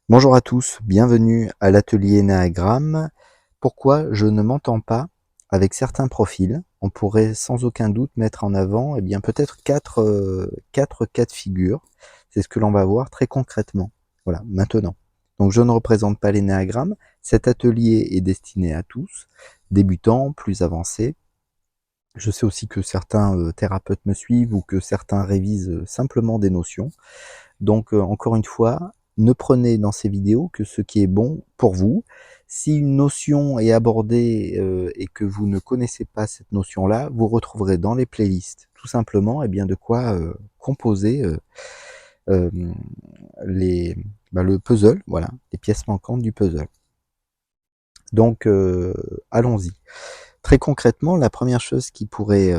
Bonjour à tous, bienvenue à l'atelier Énéagramme. Pourquoi je ne m'entends pas avec certains profils? On pourrait sans aucun doute mettre en avant peut-être quatre cas de figure. C'est ce que l'on va voir très concrètement. Voilà, maintenant. Donc je ne représente pas l'Énéagramme. Cet atelier est destiné à tous, débutants, plus avancés. Je sais aussi que certains thérapeutes me suivent ou que certains révisent simplement des notions. Donc encore une fois, ne prenez dans ces vidéos que ce qui est bon pour vous. Si une notion est abordée et que vous ne connaissez pas cette notion-là, vous retrouverez dans les playlists tout simplement de quoi composer hem, les le puzzle, voilà, les pièces manquantes du puzzle. Donc allons-y. Très concrètement, la première chose qui pourrait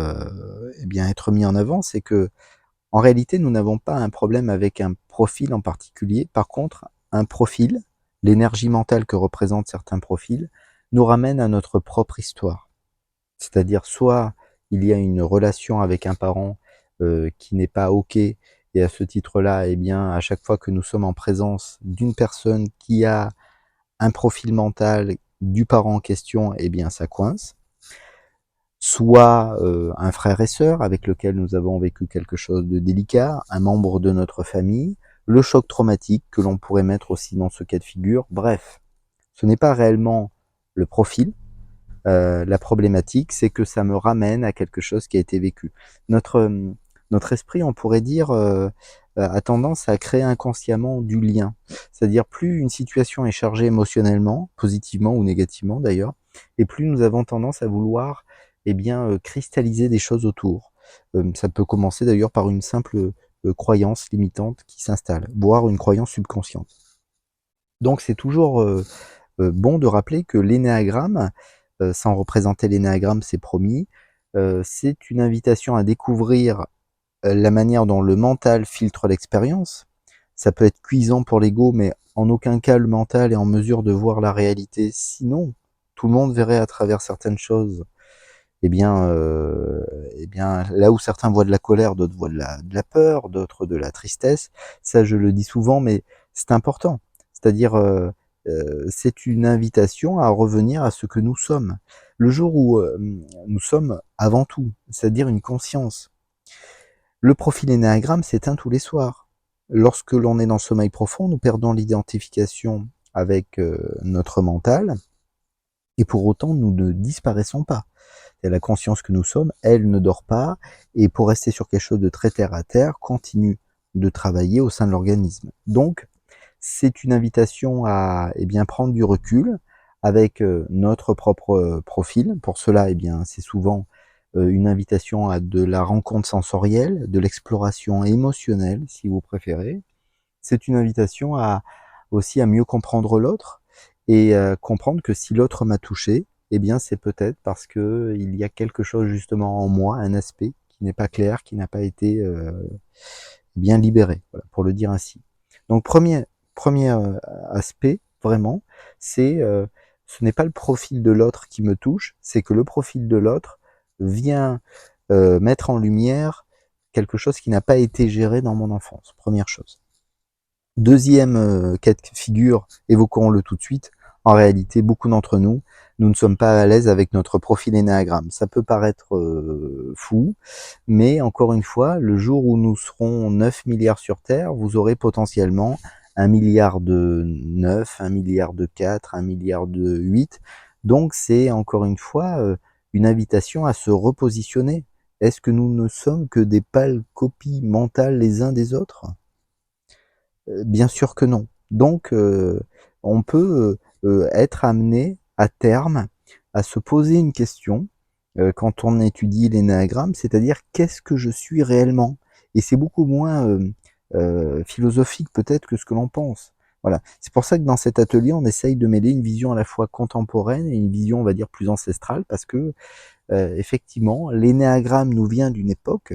être mis en avant, c'est que en réalité, nous n'avons pas un problème avec un profil en particulier. Par contre, un profil, l'énergie mentale que représentent certains profils, nous ramène à notre propre histoire. C'est-à-dire soit il y a une relation avec un parent qui n'est pas OK et à ce titre-là, à chaque fois que nous sommes en présence d'une personne qui a un profil mental du parent en question, ça coince. Soit un frère et sœur avec lequel nous avons vécu quelque chose de délicat, un membre de notre famille, le choc traumatique que l'on pourrait mettre aussi dans ce cas de figure. Bref, ce n'est pas réellement le profil. La problématique, c'est que ça me ramène à quelque chose qui a été vécu. Notre esprit, on pourrait dire, a tendance à créer inconsciemment du lien. C'est-à-dire plus une situation est chargée émotionnellement, positivement ou négativement d'ailleurs, et plus nous avons tendance à vouloir cristalliser des choses autour. Ça peut commencer d'ailleurs par une simple croyance limitante qui s'installe, voire une croyance subconsciente. Donc c'est toujours bon de rappeler que l'énéagramme, sans représenter l'énéagramme, c'est promis, c'est une invitation à découvrir la manière dont le mental filtre l'expérience. Ça peut être cuisant pour l'ego, mais en aucun cas le mental est en mesure de voir la réalité. Sinon, tout le monde verrait à travers certaines choses. Là où certains voient de la colère, d'autres voient de la peur, d'autres de la tristesse. Ça, je le dis souvent, mais c'est important. C'est-à-dire, c'est une invitation à revenir à ce que nous sommes. Le jour où nous sommes avant tout, c'est-à-dire une conscience. Le profil énéagramme s'éteint tous les soirs. Lorsque l'on est dans le sommeil profond, nous perdons l'identification avec notre mental, et pour autant, nous ne disparaissons pas. Et la conscience que nous sommes, elle ne dort pas, et pour rester sur quelque chose de très terre à terre, continue de travailler au sein de l'organisme. Donc, c'est une invitation à prendre du recul avec notre propre profil. Pour cela, c'est souvent une invitation à de la rencontre sensorielle, de l'exploration émotionnelle, si vous préférez. C'est une invitation aussi à mieux comprendre l'autre et comprendre que si l'autre m'a touché, c'est peut-être parce que il y a quelque chose justement en moi, un aspect qui n'est pas clair, qui n'a pas été bien libéré, voilà, pour le dire ainsi. Donc premier aspect, vraiment, c'est ce n'est pas le profil de l'autre qui me touche, c'est que le profil de l'autre vient mettre en lumière quelque chose qui n'a pas été géré dans mon enfance, première chose. Deuxième cas de figure, évoquons-le tout de suite. En réalité, beaucoup d'entre nous, nous ne sommes pas à l'aise avec notre profil énéagramme. Ça peut paraître fou, mais encore une fois, le jour où nous serons 9 milliards sur Terre, vous aurez potentiellement 1 milliard de 9, 1 milliard de 4, 1 milliard de 8. Donc c'est encore une fois une invitation à se repositionner. Est-ce que nous ne sommes que des pâles copies mentales les uns des autres? Bien sûr que non. Donc on peut être amené à terme à se poser une question quand on étudie l'énéagramme, c'est-à-dire qu'est-ce que je suis réellement? Et c'est beaucoup moins philosophique peut-être que ce que l'on pense. Voilà. C'est pour ça que dans cet atelier, on essaye de mêler une vision à la fois contemporaine et une vision, on va dire, plus ancestrale, parce que effectivement, l'énéagramme nous vient d'une époque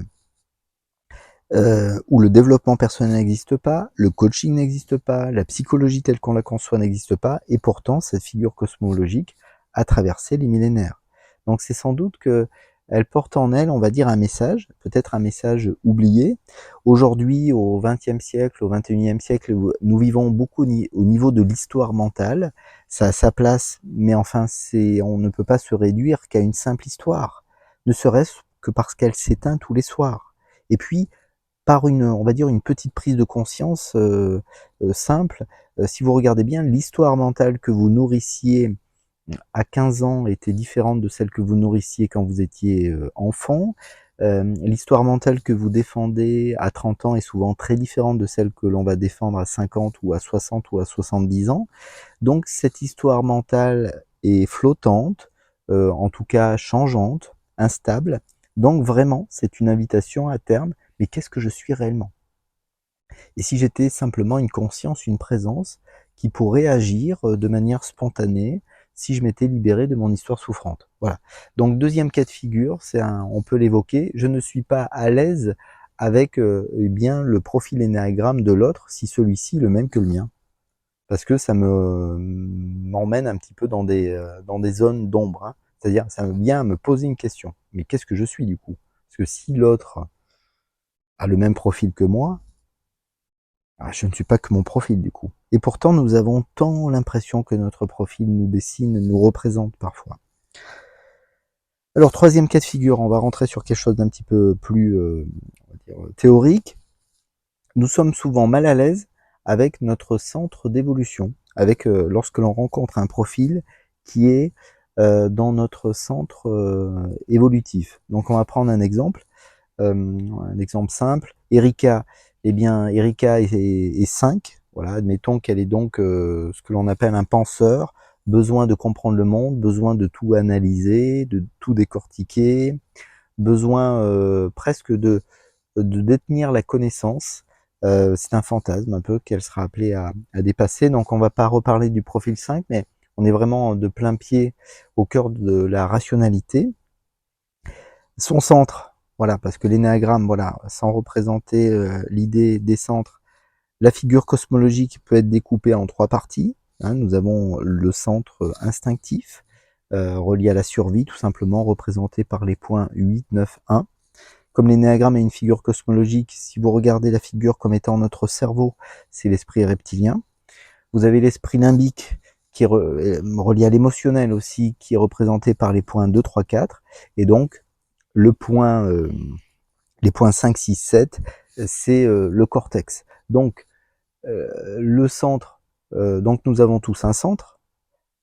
où le développement personnel n'existe pas, le coaching n'existe pas, la psychologie telle qu'on la conçoit n'existe pas, et pourtant cette figure cosmologique a traversé les millénaires. Donc c'est sans doute que elle porte en elle, on va dire, un message, peut-être un message oublié. Aujourd'hui, au XXe siècle, au XXIe siècle, nous vivons beaucoup au niveau de l'histoire mentale. Ça a sa place, mais enfin, on ne peut pas se réduire qu'à une simple histoire, ne serait-ce que parce qu'elle s'éteint tous les soirs. Et puis, par on va dire, une petite prise de conscience simple, si vous regardez bien, l'histoire mentale que vous nourrissiez à 15 ans était différente de celle que vous nourrissiez quand vous étiez enfant. L'histoire mentale que vous défendez à 30 ans est souvent très différente de celle que l'on va défendre à 50 ou à 60 ou à 70 ans. Donc cette histoire mentale est flottante, en tout cas changeante, instable. Donc vraiment, c'est une invitation à terme, mais qu'est-ce que je suis réellement? Et si j'étais simplement une conscience, une présence qui pourrait agir de manière spontanée si je m'étais libéré de mon histoire souffrante. Voilà. Donc deuxième cas de figure, on peut l'évoquer, je ne suis pas à l'aise avec eh bien le profil énéagramme de l'autre si celui-ci est le même que le mien. Parce que ça m'emmène un petit peu dans des zones d'ombre. Hein. C'est-à-dire, ça vient me poser une question. Mais qu'est-ce que je suis du coup? Parce que si l'autre a le même profil que moi, je ne suis pas que mon profil du coup. Et pourtant, nous avons tant l'impression que notre profil nous dessine, nous représente parfois. Alors, troisième cas de figure, on va rentrer sur quelque chose d'un petit peu plus on va dire, théorique. Nous sommes souvent mal à l'aise avec notre centre d'évolution, avec lorsque l'on rencontre un profil qui est dans notre centre évolutif. Donc, on va prendre un exemple simple. Erika, eh bien, Erika est 5. Voilà, admettons qu'elle est donc ce que l'on appelle un penseur, besoin de comprendre le monde, besoin de tout analyser, de tout décortiquer, besoin presque de détenir la connaissance. C'est un fantasme un peu qu'elle sera appelée à dépasser. Donc on va pas reparler du profil 5, mais on est vraiment de plein pied au cœur de la rationalité. Son centre, voilà, parce que l'énéagramme, voilà, sans représenter l'idée des centres, la figure cosmologique peut être découpée en 3 parties. Hein. Nous avons le centre instinctif, relié à la survie, tout simplement représenté par les points 8, 9, 1. Comme l'énéagramme est une figure cosmologique, si vous regardez la figure comme étant notre cerveau, c'est l'esprit reptilien. Vous avez l'esprit limbique qui est relié à l'émotionnel aussi, qui est représenté par les points 2, 3, 4. Et donc, le point, les points 5, 6, 7, c'est le cortex. Donc, le centre, donc nous avons tous un centre,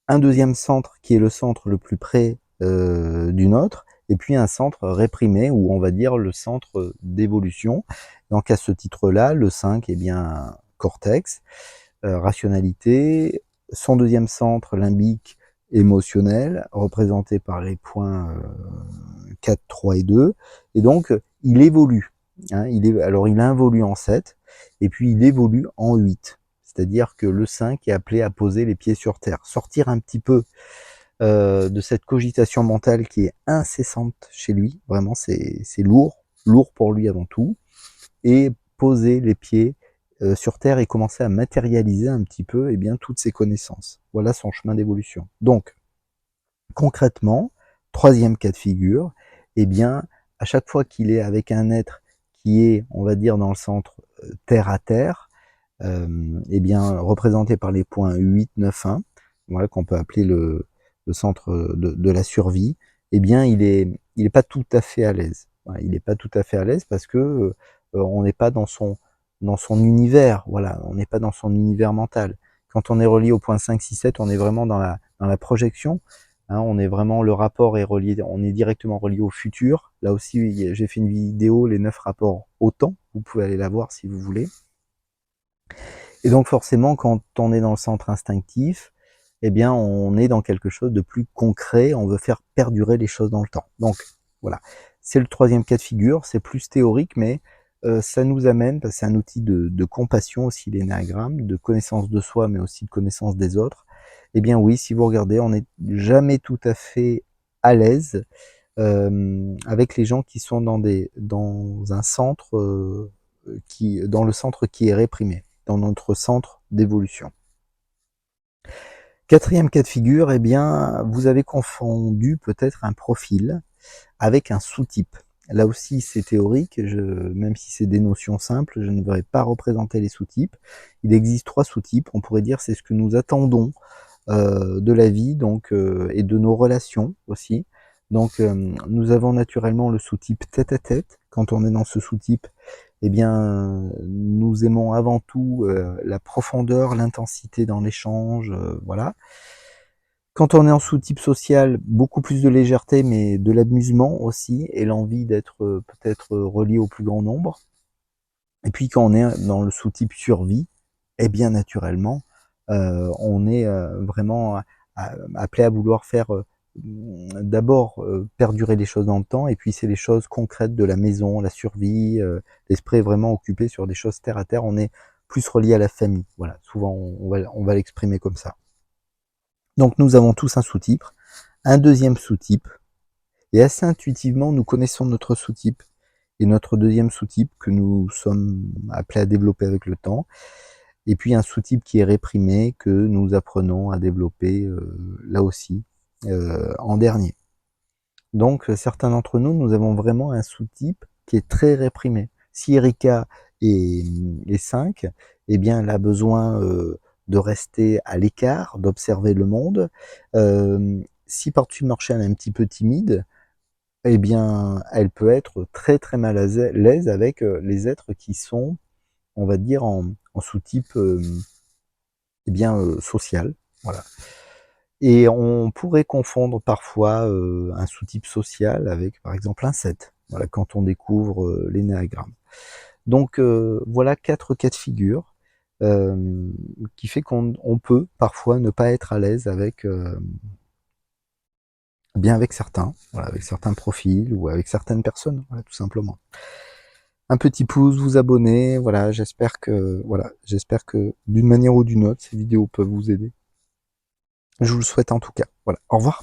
un deuxième centre qui est le centre le plus près du nôtre, et puis un centre réprimé, ou on va dire le centre d'évolution. Donc à ce titre-là, le 5 est bien cortex, rationalité, son deuxième centre limbique émotionnel, représenté par les points 4, 3 et 2, et donc il évolue. Hein, alors il involue en 7, et puis il évolue en 8. C'est-à-dire que le 5 est appelé à poser les pieds sur terre, sortir un petit peu de cette cogitation mentale qui est incessante chez lui, vraiment c'est lourd pour lui avant tout, et poser les pieds sur terre et commencer à matérialiser un petit peu eh bien, toutes ses connaissances. Voilà son chemin d'évolution. Donc, concrètement, troisième cas de figure, eh bien, à chaque fois qu'il est avec un être qui est, on va dire, dans le centre terre à terre, eh bien, représenté par les points 8, 9, 1, voilà, qu'on peut appeler le centre de la survie, eh bien, il est pas tout à fait à l'aise. Voilà, il n'est pas tout à fait à l'aise parce que on n'est pas dans son univers, voilà, on n'est pas dans son univers mental. Quand on est relié au point 5, 6, 7, on est vraiment dans la projection. Hein, on est vraiment, le rapport est relié, on est directement relié au futur. Là aussi, j'ai fait une vidéo, les 9 rapports au temps. Vous pouvez aller la voir si vous voulez. Et donc forcément, quand on est dans le centre instinctif, eh bien, on est dans quelque chose de plus concret, on veut faire perdurer les choses dans le temps. Donc, voilà. C'est le troisième cas de figure, c'est plus théorique, mais ça nous amène, parce que c'est un outil de compassion aussi, l'énéagramme, de connaissance de soi, mais aussi de connaissance des autres. Eh bien oui, si vous regardez, on n'est jamais tout à fait à l'aise avec les gens qui sont dans un centre, dans le centre qui est réprimé, dans notre centre d'évolution. Quatrième cas de figure, eh bien, vous avez confondu peut-être un profil avec un sous-type. Là aussi, c'est théorique, même si c'est des notions simples, je ne vais pas représenter les sous-types. Il existe 3 sous-types, on pourrait dire c'est ce que nous attendons de la vie donc, et de nos relations aussi. Donc nous avons naturellement le sous-type tête-à-tête. Quand on est dans ce sous-type, eh bien, nous aimons avant tout la profondeur, l'intensité dans l'échange, voilà. Quand on est en sous-type social, beaucoup plus de légèreté, mais de l'amusement aussi, et l'envie d'être peut-être relié au plus grand nombre. Et puis quand on est dans le sous-type survie, eh bien naturellement, on est vraiment appelé à vouloir faire d'abord perdurer les choses dans le temps, et puis c'est les choses concrètes de la maison, la survie, l'esprit est vraiment occupé sur des choses terre à terre, on est plus relié à la famille. Voilà, souvent on va l'exprimer comme ça. Donc nous avons tous un sous-type, un deuxième sous-type, et assez intuitivement nous connaissons notre sous-type et notre deuxième sous-type que nous sommes appelés à développer avec le temps, et puis un sous-type qui est réprimé que nous apprenons à développer là aussi en dernier. Donc certains d'entre nous, nous avons vraiment un sous-type qui est très réprimé. Si Erika est 5, eh bien elle a besoin de rester à l'écart, d'observer le monde. Si par-dessus le marché elle est un petit peu timide, eh bien elle peut être très très mal à l'aise avec les êtres qui sont, on va dire, en sous-type eh bien social. Voilà. Et on pourrait confondre parfois un sous-type social avec, par exemple, un 7, voilà, quand on découvre l'énéagramme. Donc voilà 4 cas de figure qui fait qu'on peut parfois ne pas être à l'aise avec bien avec certains, voilà, avec certains profils ou avec certaines personnes, voilà, tout simplement. Un petit pouce, vous abonner, voilà, j'espère que d'une manière ou d'une autre, ces vidéos peuvent vous aider. Je vous le souhaite en tout cas. Voilà, au revoir.